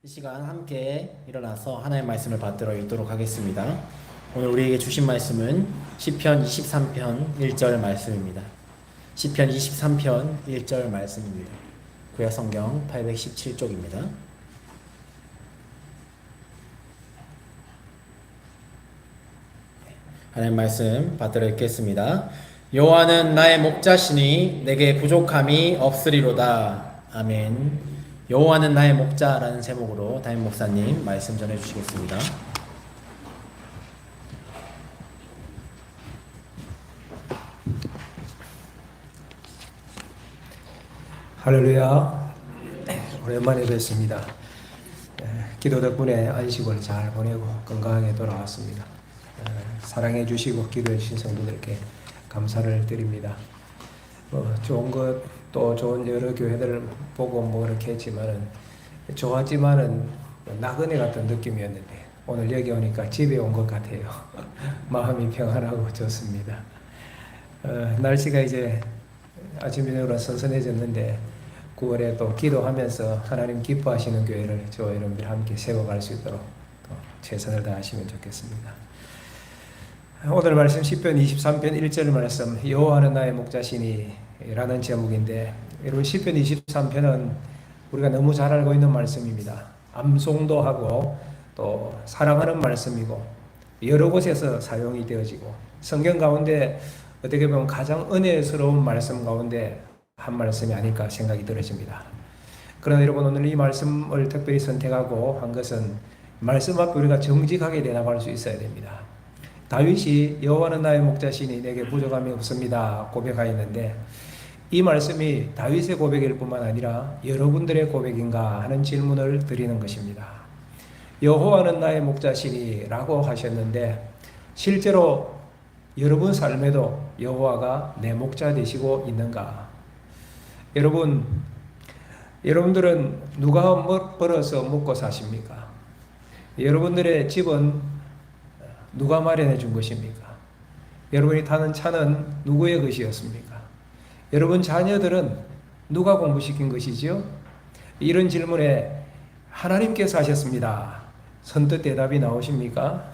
이 시간 함께 일어나서 하나님의 말씀을 받들어 읽도록 하겠습니다. 오늘 우리에게 주신 말씀은 시편 23편 1절 말씀입니다. 시편 23편 1절 말씀입니다. 구약 성경 817쪽입니다. 하나님의 말씀 받들어 읽겠습니다. 여호와는 나의 목자시니 내게 부족함이 없으리로다. 아멘. 여호와는 나의 목자라는 제목으로 담임 목사님 말씀 전해 주시겠습니다. 할렐루야. 오랜만에 뵙습니다. 기도 덕분에 안식을 잘 보내고 건강하게 돌아왔습니다. 사랑해 주시고 기도해 주신 성도들께 감사를 드립니다. 좋은 것 또 좋은 여러 교회들을 보고 이렇게 했지만은 좋았지만은 나그네 같은 느낌이었는데 오늘 여기 오니까 집에 온 것 같아요. 마음이 평안하고 좋습니다. 날씨가 이제 아침 저녁으로 선선해졌는데 9월에 또 기도하면서 하나님 기뻐하시는 교회를 저와 여러분들 함께 세워갈 수 있도록 또 최선을 다하시면 좋겠습니다. 오늘 말씀 시편 23편 1절 말씀 여호와는 나의 목자시니 라는 제목인데, 여러분 시편 23편은 우리가 너무 잘 알고 있는 말씀입니다. 암송도 하고 또 사랑하는 말씀이고 여러 곳에서 사용이 되어지고 성경 가운데 어떻게 보면 가장 은혜스러운 말씀 가운데 한 말씀이 아닐까 생각이 들어집니다. 그러나 여러분 오늘 이 말씀을 특별히 선택하고 한 것은 말씀 앞에 우리가 정직하게 대답할 수 있어야 됩니다. 다윗이 여호와는 나의 목자시니 내게 부족함이 없습니다 고백하였는데, 이 말씀이 다윗의 고백일 뿐만 아니라 여러분들의 고백인가 하는 질문을 드리는 것입니다. 여호와는 나의 목자시니 라고 하셨는데, 실제로 여러분 삶에도 여호와가 내 목자 되시고 있는가? 여러분들은 누가 벌어서 먹고 사십니까? 여러분들의 집은 누가 마련해 준 것입니까? 여러분이 타는 차는 누구의 것이었습니까? 여러분 자녀들은 누가 공부시킨 것이지요? 이런 질문에 하나님께서 하셨습니다. 선뜻 대답이 나오십니까?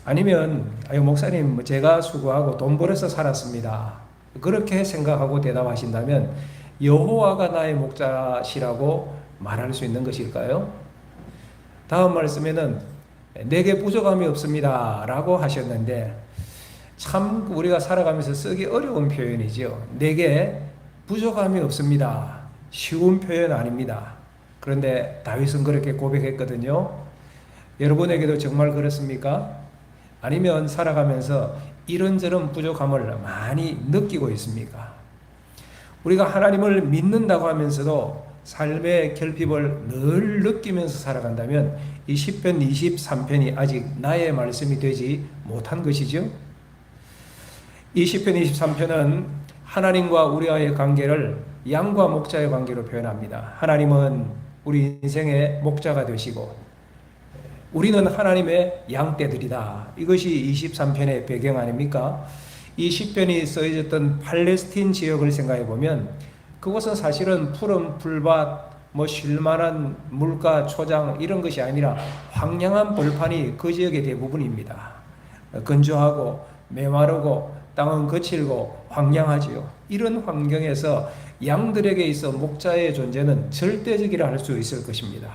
아니면 목사님 제가 수고하고 돈 벌어서 살았습니다. 그렇게 생각하고 대답하신다면 여호와가 나의 목자시라고 말할 수 있는 것일까요? 다음 말씀에는 내게 부족함이 없습니다 라고 하셨는데, 참 우리가 살아가면서 쓰기 어려운 표현이죠. 내게 부족함이 없습니다. 쉬운 표현 아닙니다. 그런데 다윗은 그렇게 고백했거든요. 여러분에게도 정말 그렇습니까? 아니면 살아가면서 이런저런 부족함을 많이 느끼고 있습니까? 우리가 하나님을 믿는다고 하면서도 삶의 결핍을 늘 느끼면서 살아간다면 이 시편 23편이 아직 나의 말씀이 되지 못한 것이죠. 이 시편 23편은 하나님과 우리와의 관계를 양과 목자의 관계로 표현합니다. 하나님은 우리 인생의 목자가 되시고 우리는 하나님의 양떼들이다. 이것이 23편의 배경 아닙니까? 이 시편이 쓰여졌던 팔레스틴 지역을 생각해 보면 그곳은 사실은 푸른 풀밭, 쉴만한 물가, 초장 이런 것이 아니라 황량한 벌판이 그 지역의 대부분입니다. 건조하고 메마르고 땅은 거칠고 황량하지요. 이런 환경에서 양들에게 있어 목자의 존재는 절대적이라 할 수 있을 것입니다.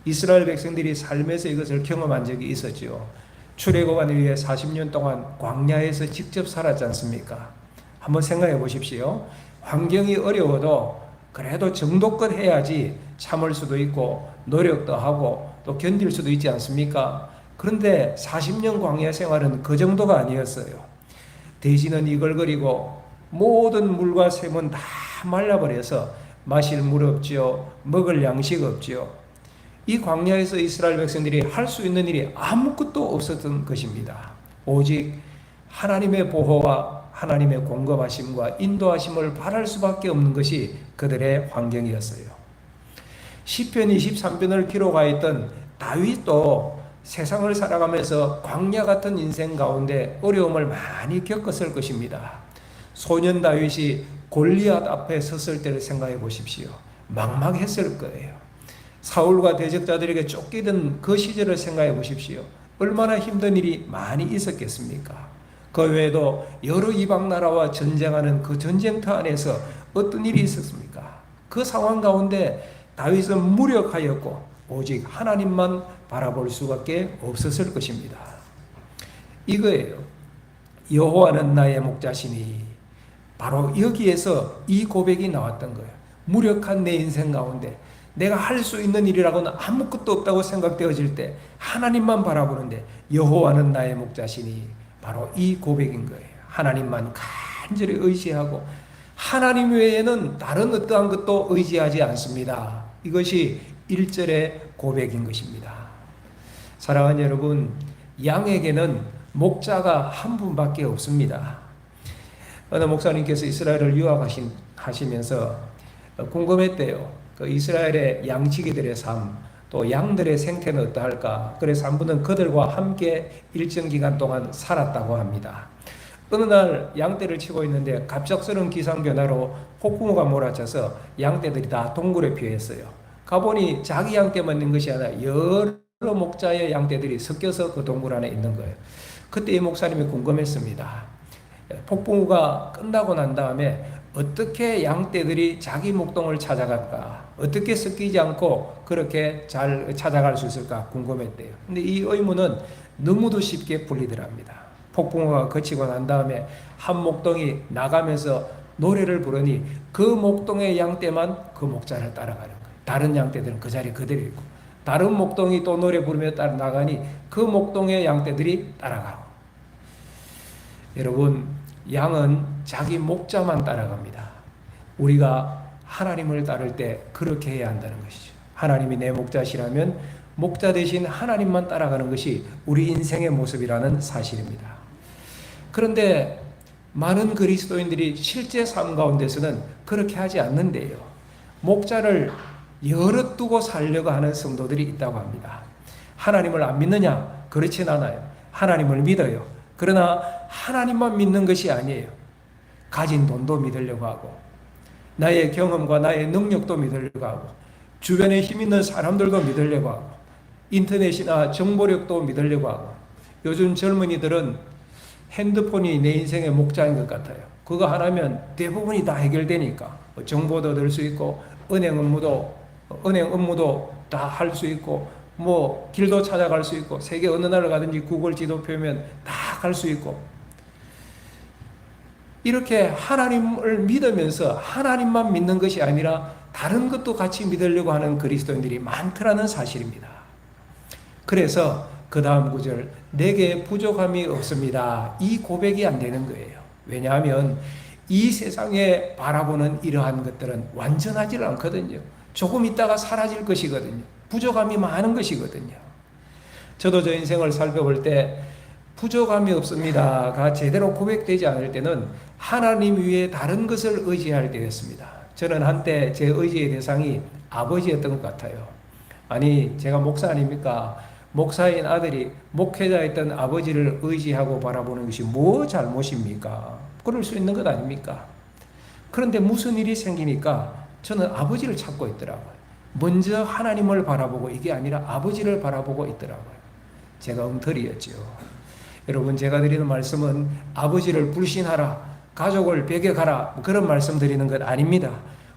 이스라엘 백성들이 삶에서 이것을 경험한 적이 있었지요. 출애굽하기 위해 40년 동안 광야에서 직접 살았지 않습니까? 한번 생각해 보십시오. 환경이 어려워도 그래도 정도껏 해야지 참을 수도 있고 노력도 하고 또 견딜 수도 있지 않습니까? 그런데 40년 광야 생활은 그 정도가 아니었어요. 돼지는 이글거리고 모든 물과 샘은 다 말라버려서 마실 물 없지요. 먹을 양식 없지요. 이 광야에서 이스라엘 백성들이 할 수 있는 일이 아무것도 없었던 것입니다. 오직 하나님의 보호와 하나님의 공급하심과 인도하심을 바랄 수밖에 없는 것이 그들의 환경이었어요. 시편 23편을 기록하였던 다윗도 세상을 살아가면서 광야 같은 인생 가운데 어려움을 많이 겪었을 것입니다. 소년 다윗이 골리앗 앞에 섰을 때를 생각해 보십시오. 막막했을 거예요. 사울과 대적자들에게 쫓기던 그 시절을 생각해 보십시오. 얼마나 힘든 일이 많이 있었겠습니까? 그 외에도 여러 이방 나라와 전쟁하는 그 전쟁터 안에서 어떤 일이 있었습니까? 그 상황 가운데 다윗은 무력하였고 오직 하나님만 바라볼 수밖에 없었을 것입니다. 이거예요. 여호와는 나의 목자시니. 바로 여기에서 이 고백이 나왔던 거예요. 무력한 내 인생 가운데 내가 할 수 있는 일이라고는 아무것도 없다고 생각되어질 때 하나님만 바라보는데 여호와는 나의 목자시니, 바로 이 고백인 거예요. 하나님만 간절히 의지하고 하나님 외에는 다른 어떠한 것도 의지하지 않습니다. 이것이 1절의 고백인 것입니다. 사랑하는 여러분, 양에게는 목자가 한 분밖에 없습니다. 어느 목사님께서 이스라엘을 유학하시면서 궁금했대요. 그 이스라엘의 양치기들의 삶, 또 양들의 생태는 어떠할까? 그래서 한 분은 그들과 함께 일정 기간 동안 살았다고 합니다. 어느 날 양떼를 치고 있는데 갑작스러운 기상변화로 폭풍우가 몰아쳐서 양떼들이 다 동굴에 피했어요. 가보니 자기 양떼만 있는 것이 아니라 여러 목자의 양떼들이 섞여서 그 동굴 안에 있는 거예요. 그때 이 목사님이 궁금했습니다. 폭풍우가 끝나고 난 다음에 어떻게 양떼들이 자기 목동을 찾아갈까? 어떻게 섞이지 않고 그렇게 잘 찾아갈 수 있을까 궁금했대요. 근데 이 의문은 너무도 쉽게 풀리더랍니다. 폭풍우가 그치고 난 다음에 한 목동이 나가면서 노래를 부르니 그 목동의 양떼만 그 목자를 따라가는 거예요. 다른 양떼들은 그 자리에 그대로 있고, 다른 목동이 또 노래 부르며 따라 나가니 그 목동의 양떼들이 따라가고. 여러분, 양은 자기 목자만 따라갑니다. 우리가 하나님을 따를 때 그렇게 해야 한다는 것이죠. 하나님이 내 목자시라면 목자 대신 하나님만 따라가는 것이 우리 인생의 모습이라는 사실입니다. 그런데 많은 그리스도인들이 실제 삶 가운데서는 그렇게 하지 않는데요. 목자를 여럿 두고 살려고 하는 성도들이 있다고 합니다. 하나님을 안 믿느냐? 그렇진 않아요. 하나님을 믿어요. 그러나 하나님만 믿는 것이 아니에요. 가진 돈도 믿으려고 하고, 나의 경험과 나의 능력도 믿으려고 하고, 주변에 힘 있는 사람들도 믿으려고 하고, 인터넷이나 정보력도 믿으려고 하고. 요즘 젊은이들은 핸드폰이 내 인생의 목자인 것 같아요. 그거 하나면 대부분이 다 해결되니까 정보도 얻을 수 있고, 은행 업무도 다 할 수 있고, 뭐 길도 찾아갈 수 있고, 세계 어느 나라 가든지 구글 지도 펴면 다 갈 수 있고. 이렇게 하나님을 믿으면서 하나님만 믿는 것이 아니라 다른 것도 같이 믿으려고 하는 그리스도인들이 많더라는 사실입니다. 그래서 그 다음 구절, 내게 부족함이 없습니다. 이 고백이 안 되는 거예요. 왜냐하면 이 세상에 바라보는 이러한 것들은 완전하지 않거든요. 조금 있다가 사라질 것이거든요. 부족함이 많은 것이거든요. 저도 저 인생을 살펴볼 때 부족함이 없습니다가 제대로 고백되지 않을 때는 하나님 위에 다른 것을 의지할 때였습니다. 저는 한때 제 의지의 대상이 아버지였던 것 같아요. 아니, 제가 목사 아닙니까? 목사인 아들이 목회자였던 아버지를 의지하고 바라보는 것이 뭐 잘못입니까? 그럴 수 있는 것 아닙니까? 그런데 무슨 일이 생기니까 저는 아버지를 찾고 있더라고요. 먼저 하나님을 바라보고 이게 아니라 아버지를 바라보고 있더라고요. 제가 엉터리였죠. 여러분, 제가 드리는 말씀은 아버지를 불신하라, 가족을 배격하라, 그런 말씀 드리는 것 아닙니다.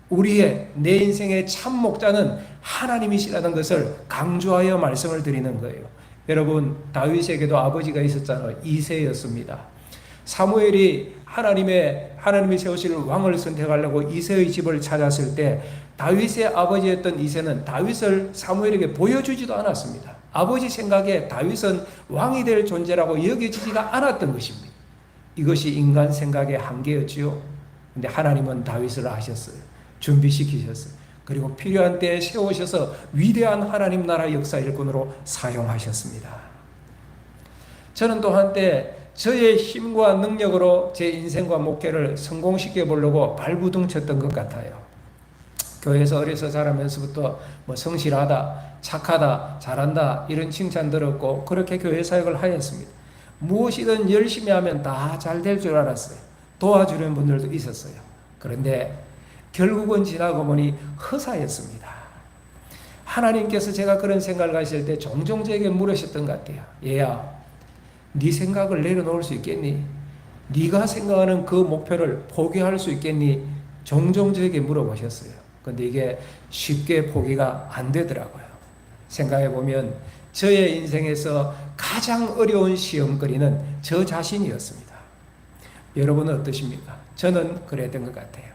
우리의 내 인생의 참 목자는 하나님이시라는 것을 강조하여 말씀을 드리는 거예요. 여러분, 다윗에게도 아버지가 있었잖아요. 이새였습니다. 사무엘이 하나님이 세우실 왕을 선택하려고 이새의 집을 찾았을 때 다윗의 아버지였던 이새는 다윗을 사무엘에게 보여주지도 않았습니다. 아버지 생각에 다윗은 왕이 될 존재라고 여겨지지가 않았던 것입니다. 이것이 인간 생각의 한계였지요. 근데 하나님은 다윗을 아셨어요. 준비시키셨어요. 그리고 필요한 때에 세우셔서 위대한 하나님 나라 역사 일꾼으로 사용하셨습니다. 저는 또 한때 저의 힘과 능력으로 제 인생과 목회를 성공시켜 보려고 발부둥쳤던 것 같아요. 교회에서 어려서 자라면서부터 뭐 성실하다, 착하다, 잘한다 이런 칭찬 들었고 그렇게 교회 사역을 하였습니다. 무엇이든 열심히 하면 다 잘 될 줄 알았어요. 도와주는 분들도 있었어요. 그런데 결국은 지나고 보니 허사였습니다. 하나님께서 제가 그런 생각을 하실 때 종종 저에게 물으셨던 것 같아요. 얘야, 네 생각을 내려놓을 수 있겠니? 네가 생각하는 그 목표를 포기할 수 있겠니? 종종 저에게 물어보셨어요. 근데 이게 쉽게 포기가 안 되더라고요. 생각해 보면 저의 인생에서 가장 어려운 시험거리는 저 자신이었습니다. 여러분은 어떠십니까? 저는 그랬던 것 같아요.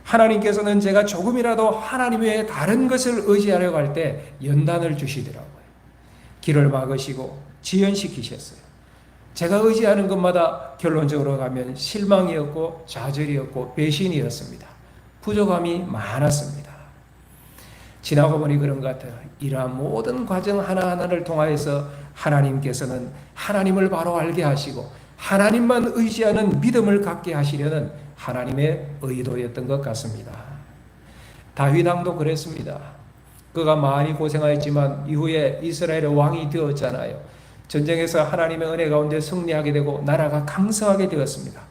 하나님께서는 제가 조금이라도 하나님 외에 다른 것을 의지하려고 할 때 연단을 주시더라고요. 길을 막으시고 지연시키셨어요. 제가 의지하는 것마다 결론적으로 가면 실망이었고 좌절이었고 배신이었습니다. 부족함이 많았습니다. 지나고 보니 그런 것 같아요. 이러한 모든 과정 하나하나를 통하여서 하나님께서는 하나님을 바로 알게 하시고 하나님만 의지하는 믿음을 갖게 하시려는 하나님의 의도였던 것 같습니다. 다윗 왕도 그랬습니다. 그가 많이 고생하였지만 이후에 이스라엘의 왕이 되었잖아요. 전쟁에서 하나님의 은혜 가운데 승리하게 되고 나라가 강성하게 되었습니다.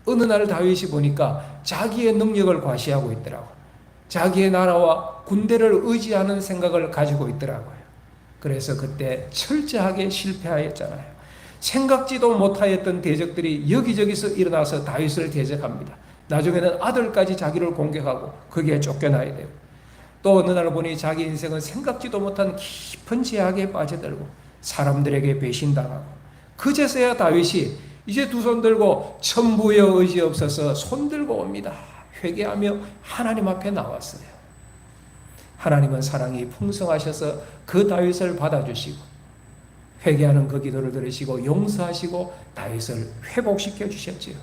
어느 날 다윗이 보니까 자기의 능력을 과시하고 있더라고요. 자기의 나라와 군대를 의지하는 생각을 가지고 있더라고요. 그래서 그때 철저하게 실패하였잖아요. 생각지도 못하였던 대적들이 여기저기서 일어나서 다윗을 대적합니다. 나중에는 아들까지 자기를 공격하고 거기에 쫓겨나야 되고, 또 어느 날 보니 자기 인생은 생각지도 못한 깊은 제약에 빠져들고 사람들에게 배신당하고, 그제서야 다윗이 이제 두 손 들고 천부여 의지 없어서 손 들고 옵니다. 회개하며 하나님 앞에 나왔어요. 하나님은 사랑이 풍성하셔서 그 다윗을 받아주시고 회개하는 그 기도를 들으시고 용서하시고 다윗을 회복시켜 주셨지요.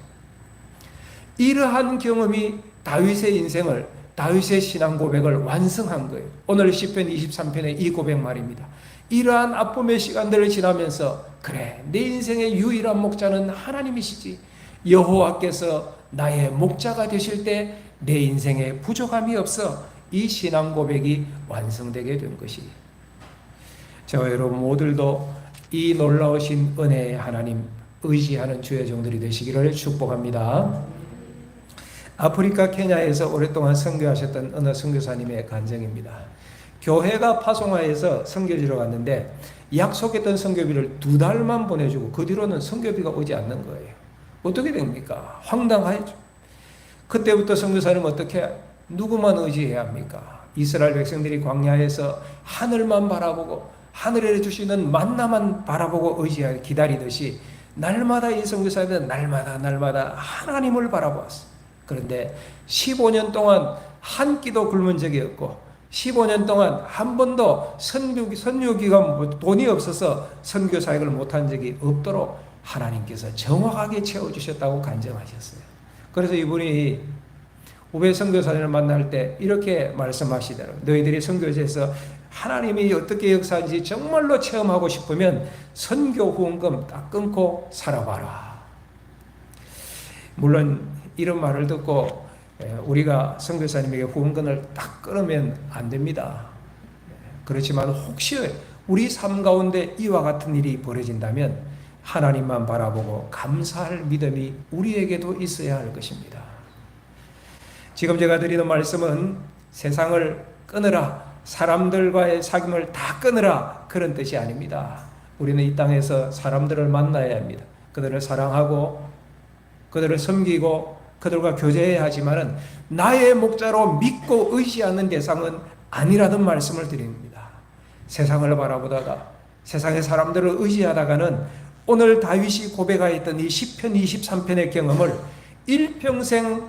이러한 경험이 다윗의 인생을, 다윗의 신앙 고백을 완성한 거예요. 오늘 시편 23편의 이 고백 말입니다. 이러한 아픔의 시간들을 지나면서 그래, 내 인생의 유일한 목자는 하나님이시지. 여호와께서 나의 목자가 되실 때 내 인생에 부족함이 없어. 이 신앙 고백이 완성되게 된 것이, 저와 여러분 모두도 이 놀라우신 은혜의 하나님 의지하는 주의 종들이 되시기를 축복합니다. 아프리카 케냐에서 오랫동안 선교하셨던 어느 선교사님의 간증입니다. 교회가 파송하여서 선교지로 갔는데 약속했던 선교비를 2달만 보내주고 그 뒤로는 선교비가 오지 않는 거예요. 어떻게 됩니까? 황당하죠. 그때부터 선교사는 어떻게, 누구만 의지해야 합니까? 이스라엘 백성들이 광야에서 하늘만 바라보고 하늘에 주시는 만나만 바라보고 의지하여 기다리듯이 날마다 이 선교사는 날마다 하나님을 바라보았어요. 그런데 15년 동안 한 끼도 굶은 적이 없고 15년 동안 한 번도 선교기가 돈이 없어서 선교 사역을 못한 적이 없도록 하나님께서 정확하게 채워주셨다고 간증하셨어요. 그래서 이분이 후배 선교사님을 만날 때 이렇게 말씀하시더라고요. 너희들이 선교지에서 하나님이 어떻게 역사하는지 정말로 체험하고 싶으면 선교 후원금 딱 끊고 살아봐라. 물론 이런 말을 듣고 우리가 선교사님에게 후원금을 딱 끊으면 안 됩니다. 그렇지만 혹시 우리 삶 가운데 이와 같은 일이 벌어진다면 하나님만 바라보고 감사할 믿음이 우리에게도 있어야 할 것입니다. 지금 제가 드리는 말씀은 세상을 끊으라, 사람들과의 사귐을 다 끊으라, 그런 뜻이 아닙니다. 우리는 이 땅에서 사람들을 만나야 합니다. 그들을 사랑하고 그들을 섬기고 그들과 교제해야 하지만은 나의 목자로 믿고 의지하는 대상은 아니라는 말씀을 드립니다. 세상을 바라보다가 세상의 사람들을 의지하다가는 오늘 다윗이 고백하였던 이 시편 23편의 경험을 일평생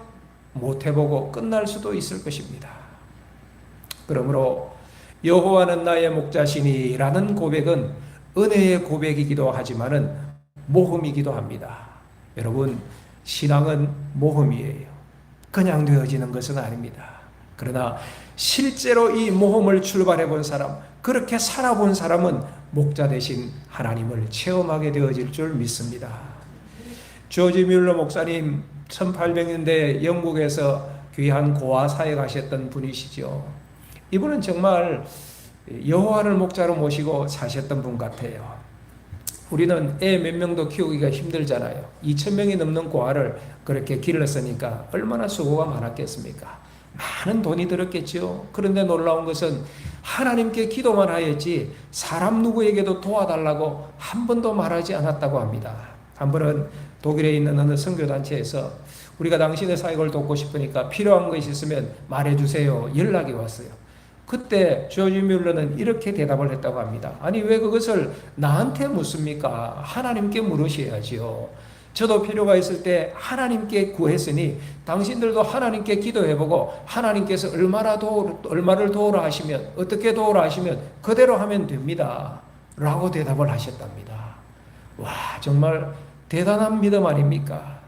못 해보고 끝날 수도 있을 것입니다. 그러므로 여호와는 나의 목자시니 라는 고백은 은혜의 고백이기도 하지만은 모험이기도 합니다. 여러분, 신앙은 모험이에요. 그냥 되어지는 것은 아닙니다. 그러나 실제로 이 모험을 출발해 본 사람, 그렇게 살아본 사람은 목자 되신 하나님을 체험하게 되어질 줄 믿습니다. 조지 뮬러 목사님 1800년대 영국에서 귀한 고아 사역하셨던 분이시죠. 이분은 정말 여호와를 목자로 모시고 사셨던 분 같아요. 우리는 애 몇 명도 키우기가 힘들잖아요. 2000명이 넘는 고아를 그렇게 길렀으니까 얼마나 수고가 많았겠습니까? 많은 돈이 들었겠죠. 그런데 놀라운 것은 하나님께 기도만 하였지 사람 누구에게도 도와달라고 한 번도 말하지 않았다고 합니다. 한 번은 독일에 있는 어느 선교단체에서 우리가 당신의 사역을 돕고 싶으니까 필요한 것이 있으면 말해주세요. 연락이 왔어요. 그때 조지 뮬러는 이렇게 대답을 했다고 합니다. 아니 왜 그것을 나한테 묻습니까? 하나님께 물으셔야지요. 저도 필요가 있을 때 하나님께 구했으니 당신들도 하나님께 기도해보고 하나님께서 얼마를 도우라 하시면 어떻게 도우라 하시면 그대로 하면 됩니다. 라고 대답을 하셨답니다. 와 정말 대단한 믿음 아닙니까?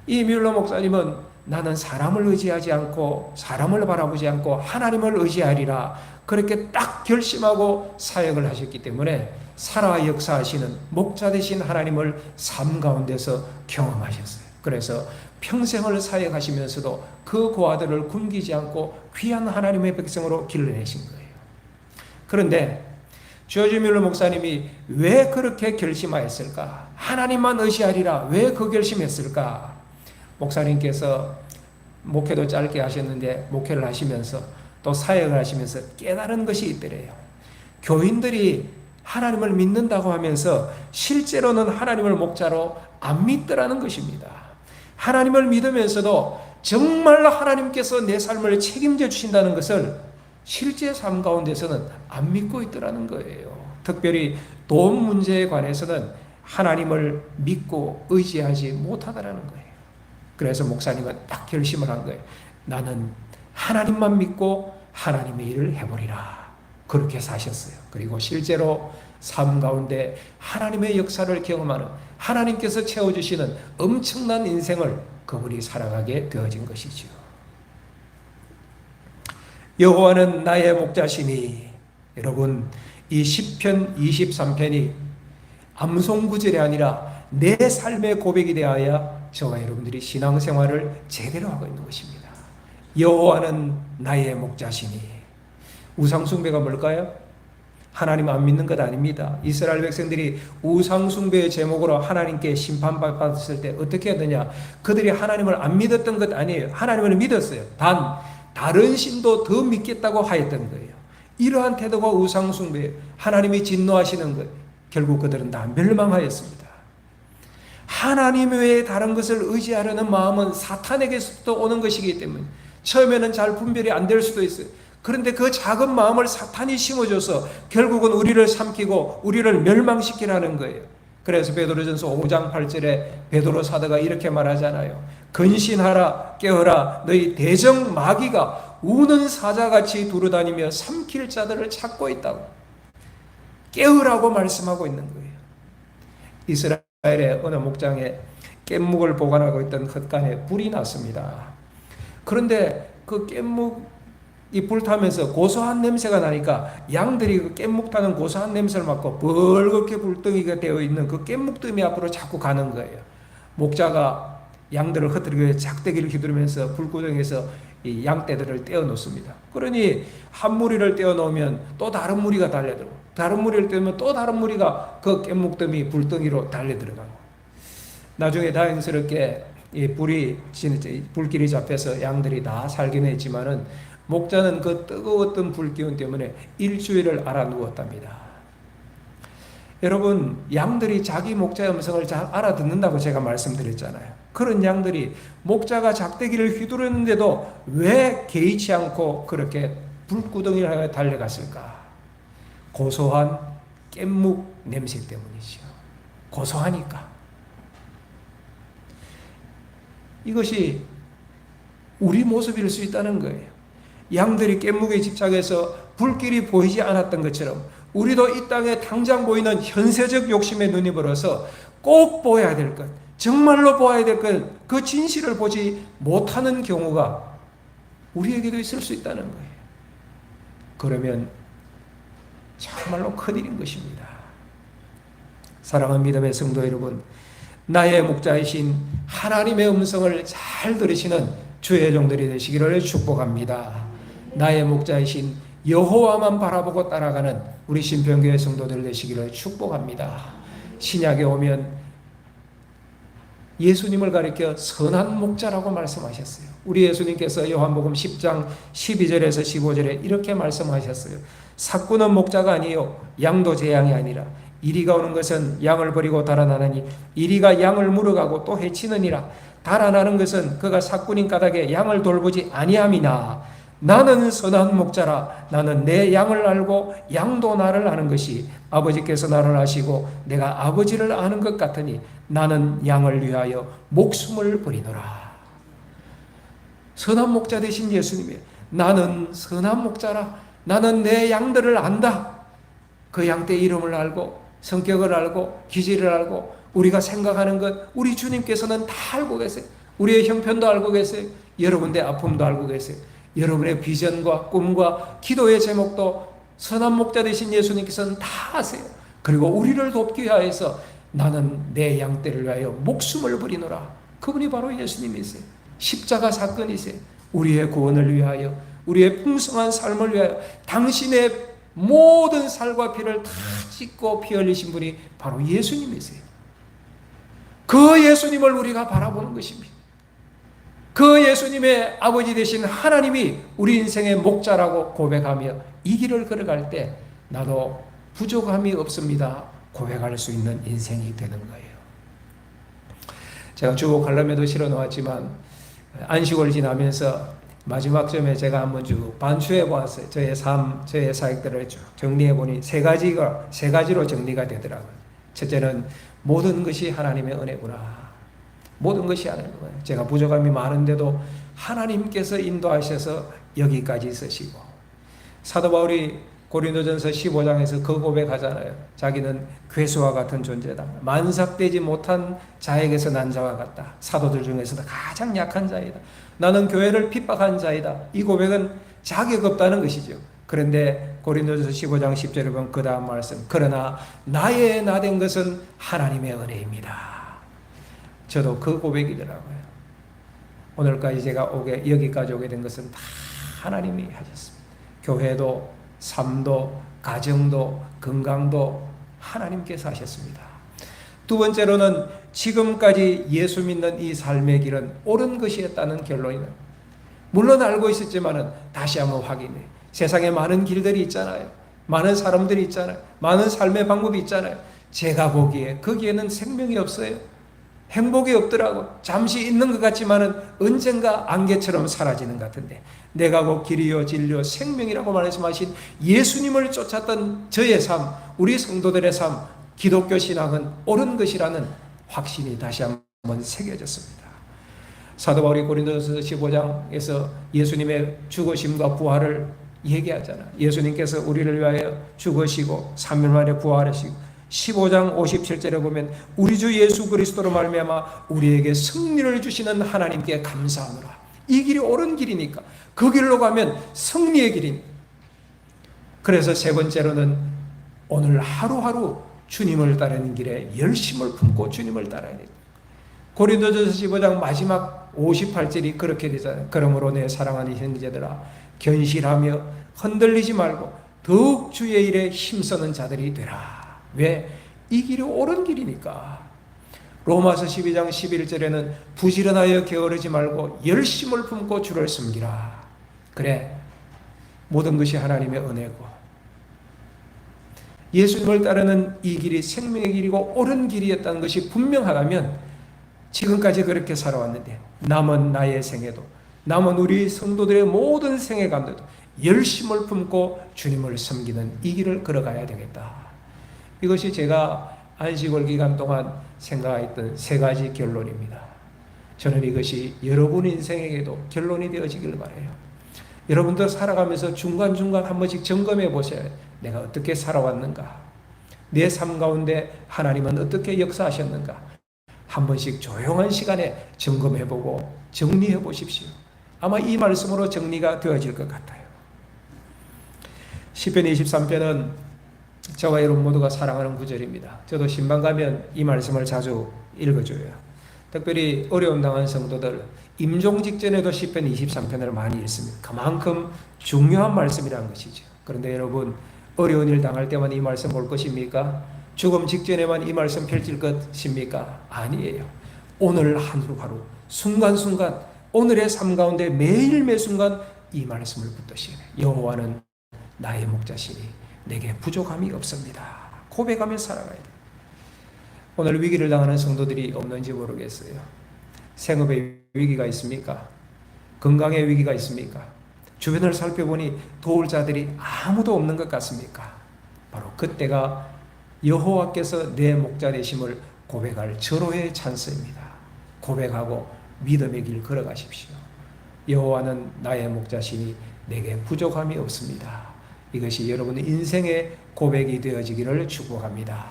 이 뮬러 목사님은 나는 사람을 의지하지 않고 사람을 바라보지 않고 하나님을 의지하리라 그렇게 딱 결심하고 사역을 하셨기 때문에 살아 역사하시는 목자 되신 하나님을 삶 가운데서 경험하셨어요. 그래서 평생을 사역하시면서도 그 고아들을 굶기지 않고 귀한 하나님의 백성으로 길러내신 거예요. 그런데 조지 뮬러 목사님이 왜 그렇게 결심하였을까? 하나님만 의지하리라 왜 그 결심했을까? 목사님께서 목회도 짧게 하셨는데 목회를 하시면서 또 사역을 하시면서 깨달은 것이 있더래요. 교인들이 하나님을 믿는다고 하면서 실제로는 하나님을 목자로 안 믿더라는 것입니다. 하나님을 믿으면서도 정말 하나님께서 내 삶을 책임져 주신다는 것을 실제 삶 가운데서는 안 믿고 있더라는 거예요. 특별히 돈 문제에 관해서는 하나님을 믿고 의지하지 못하더라는 거예요. 그래서 목사님은 딱 결심을 한 거예요. 나는 하나님만 믿고 하나님의 일을 해보리라. 그렇게 사셨어요. 그리고 실제로 삶 가운데 하나님의 역사를 경험하는 하나님께서 채워주시는 엄청난 인생을 그분이 살아가게 되어진 것이죠. 여호와는 나의 목자시니 여러분 이 시편 23편이 암송구절이 아니라 내 삶의 고백이 되어야 저와 여러분들이 신앙생활을 제대로 하고 있는 것입니다. 여호와는 나의 목자시니 우상숭배가 뭘까요? 하나님 안 믿는 것 아닙니다. 이스라엘 백성들이 우상숭배의 제목으로 하나님께 심판받았을 때 어떻게 했느냐? 그들이 하나님을 안 믿었던 것 아니에요. 하나님을 믿었어요. 단 다른 신도 더 믿겠다고 하였던 거예요. 이러한 태도가 우상숭배, 하나님이 진노하시는 것, 결국 그들은 다 멸망하였습니다. 하나님 외에 다른 것을 의지하려는 마음은 사탄에게서부터 오는 것이기 때문에 처음에는 잘 분별이 안 될 수도 있어요. 그런데 그 작은 마음을 사탄이 심어줘서 결국은 우리를 삼키고 우리를 멸망시키라는 거예요. 그래서 베드로전서 5장 8절에 베드로 사도가 이렇게 말하잖아요. 근신하라 깨어라 너희 대적 마귀가 우는 사자같이 두루다니며 삼킬 자들을 찾고 있다고 깨으라고 말씀하고 있는 거예요. 이스라엘의 어느 목장에 깻묵을 보관하고 있던 헛간에 불이 났습니다. 그런데 그 깻묵이 불타면서 고소한 냄새가 나니까 양들이 그 깻묵 타는 고소한 냄새를 맡고 벌겋게 불덩이가 되어 있는 그 깻묵더미 앞으로 자꾸 가는 거예요. 목자가 양들을 흩뜨리기 위해 작대기를 휘두르면서 불구덩이에서 이 양떼들을 떼어 놓습니다. 그러니 한 무리를 떼어 놓으면 또 다른 무리가 달려들고 다른 무리를 떼면 또 다른 무리가 그 깻묵더미 불덩이로 달려들어가고 나중에 다행스럽게 이 불길이 잡혀서 양들이 다 살긴 했지만은 목자는 그 뜨거웠던 불기운 때문에 일주일을 알아 누웠답니다. 여러분 양들이 자기 목자의 음성을 잘 알아듣는다고 제가 말씀드렸잖아요. 그런 양들이 목자가 작대기를 휘두르는데도 왜 개의치 않고 그렇게 불구덩이를 향해 달려갔을까? 고소한 깻묵 냄새 때문이죠. 고소하니까. 이것이 우리 모습일 수 있다는 거예요. 양들이 깻묵에 집착해서 불길이 보이지 않았던 것처럼 우리도 이 땅에 당장 보이는 현세적 욕심에 눈이 멀어서 꼭 보아야 될 것, 정말로 보아야 될 것, 그 진실을 보지 못하는 경우가 우리에게도 있을 수 있다는 거예요. 그러면 정말로 큰일인 것입니다. 사랑하는 믿음의 성도 여러분, 나의 목자이신 하나님의 음성을 잘 들으시는 주의 종들이 되시기를 축복합니다. 나의 목자이신 여호와만 바라보고 따라가는 우리 신평교회 성도들 되시기를 축복합니다. 신약에 오면 예수님을 가리켜 선한 목자라고 말씀하셨어요. 우리 예수님께서 요한복음 10장 12절에서 15절에 이렇게 말씀하셨어요. 삭구는 목자가 아니요 양도 제 양이 아니라 이리가 오는 것은 양을 버리고 달아나느니 이리가 양을 물어가고 또 해치느니라. 달아나는 것은 그가 삭군인 까닭에 양을 돌보지 아니함이나 나는 선한 목자라. 나는 내 양을 알고 양도 나를 아는 것이 아버지께서 나를 아시고 내가 아버지를 아는 것 같으니 나는 양을 위하여 목숨을 버리노라. 선한 목자 되신 예수님이 나는 선한 목자라. 나는 내 양들을 안다. 그 양떼 이름을 알고 성격을 알고 기질을 알고 우리가 생각하는 것 우리 주님께서는 다 알고 계세요. 우리의 형편도 알고 계세요. 여러분의 아픔도 알고 계세요. 여러분의 비전과 꿈과 기도의 제목도 선한 목자 되신 예수님께서는 다 아세요. 그리고 우리를 돕기 위하여서 나는 내 양떼를 위하여 목숨을 버리노라. 그분이 바로 예수님이세요. 십자가 사건이세요. 우리의 구원을 위하여 우리의 풍성한 삶을 위하여 당신의 모든 살과 피를 다 찢고 피 흘리신 분이 바로 예수님이세요. 그 예수님을 우리가 바라보는 것입니다. 그 예수님의 아버지 되신 하나님이 우리 인생의 목자라고 고백하며 이 길을 걸어갈 때 나도 부족함이 없습니다 고백할 수 있는 인생이 되는 거예요. 제가 쭉 갈람에도 실어 놓았지만 안식을 지나면서 마지막 점에 제가 한번 쭉 반추해 보았어요. 저의 삶, 저의 사역들을 쭉 정리해 보니 세 가지로 정리가 되더라고요. 첫째는 모든 것이 하나님의 은혜구나. 모든 것이 하나님의 은혜. 제가 부족함이 많은데도 하나님께서 인도하셔서 여기까지 있으시고, 사도 바울이 고린도전서 15장에서 그 고백하잖아요. 자기는 괴수와 같은 존재다. 만삭되지 못한 자에게서 난 자와 같다. 사도들 중에서도 가장 약한 자이다. 나는 교회를 핍박한 자이다. 이 고백은 자격 없다는 것이죠. 그런데 고린도전서 15장 10절에 보면 그 다음 말씀, 그러나 나의 나된 것은 하나님의 은혜입니다. 저도 그 고백이더라고요. 오늘까지 제가 여기까지 오게 된 것은 다 하나님이 하셨습니다. 교회도 삶도 가정도 건강도 하나님께서 하셨습니다. 두 번째로는 지금까지 예수 믿는 이 삶의 길은 옳은 것이었다는 결론이에요. 물론 알고 있었지만 다시 한번 확인해. 세상에 많은 길들이 있잖아요. 많은 사람들이 있잖아요. 많은 삶의 방법이 있잖아요. 제가 보기에 거기에는 생명이 없어요. 행복이 없더라고. 잠시 있는 것 같지만은 언젠가 안개처럼 사라지는 것 같은데, 내가 곧 길이요 진리요 생명이라고 말씀하신 예수님을 쫓았던 저의 삶, 우리 성도들의 삶, 기독교 신앙은 옳은 것이라는 확신이 다시 한번 새겨졌습니다. 사도 바울이 고린도전서 15장에서 예수님의 죽으심과 부활을 얘기하잖아. 예수님께서 우리를 위하여 죽으시고 3일 만에 부활하시고, 15장 57절에 보면 우리 주 예수 그리스도로 말미암아 우리에게 승리를 주시는 하나님께 감사하노라. 이 길이 옳은 길이니까 그 길로 가면 승리의 길이니까. 그래서 세 번째로는 오늘 하루하루 주님을 따르는 길에 열심을 품고 주님을 따라야 됩니다. 고린도전서 15장 마지막 58절이 그렇게 되잖아요. 그러므로 내 사랑하는 형제들아 견실하며 흔들리지 말고 더욱 주의 일에 힘쓰는 자들이 되라. 왜? 이 길이 옳은 길이니까. 로마서 12장 11절에는 부지런하여 게으르지 말고 열심을 품고 주를 섬기라. 그래, 모든 것이 하나님의 은혜고 예수님을 따르는 이 길이 생명의 길이고 옳은 길이었다는 것이 분명하다면 지금까지 그렇게 살아왔는데 남은 나의 생애도, 남은 우리 성도들의 모든 생애 가운데도 열심을 품고 주님을 섬기는 이 길을 걸어가야 되겠다. 이것이 제가 안식월 기간 동안 생각했던 세 가지 결론입니다. 저는 이것이 여러분 인생에게도 결론이 되어지길 바라요. 여러분도 살아가면서 중간중간 한 번씩 점검해 보셔야 해요. 내가 어떻게 살아왔는가? 내 삶 가운데 하나님은 어떻게 역사하셨는가? 한 번씩 조용한 시간에 점검해 보고 정리해 보십시오. 아마 이 말씀으로 정리가 되어질 것 같아요. 시편 23편은 저와 여러분 모두가 사랑하는 구절입니다. 저도 신방 가면 이 말씀을 자주 읽어줘요. 특별히 어려움 당한 성도들, 임종 직전에도 시편 23편을 많이 읽습니다. 그만큼 중요한 말씀이라는 것이죠. 그런데 여러분, 어려운 일 당할 때만 이 말씀 볼 것입니까? 죽음 직전에만 이 말씀 펼칠 것입니까? 아니에요. 오늘 하루하루 순간순간 오늘의 삶 가운데 매일 매 순간 이 말씀을 붙드시네. 여호와는 나의 목자시니 내게 부족함이 없습니다. 고백하며 살아가야 돼. 오늘 위기를 당하는 성도들이 없는지 모르겠어요. 생업에 위기가 있습니까? 건강에 위기가 있습니까? 주변을 살펴보니 도울 자들이 아무도 없는 것 같습니까? 바로 그때가 여호와께서 내 목자 되심을 고백할 절호의 찬스입니다. 고백하고 믿음의 길 걸어가십시오. 여호와는 나의 목자시니 내게 부족함이 없습니다. 이것이 여러분의 인생의 고백이 되어지기를 축복합니다.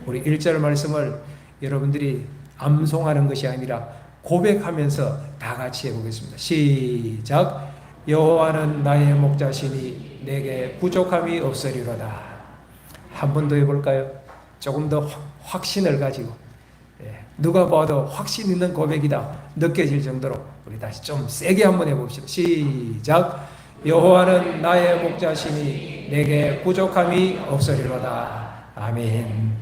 우리 1절 말씀을 여러분들이 암송하는 것이 아니라 고백하면서 다 같이 해보겠습니다. 시작. 여호와는 나의 목자시니 내게 부족함이 없으리로다. 한 번 더 해볼까요? 조금 더 확신을 가지고, 누가 봐도 확신 있는 고백이다 느껴질 정도로 우리 다시 좀 세게 한번 해봅시다. 시작. 여호와는 나의 목자시니 내게 부족함이 없으리로다. 아멘.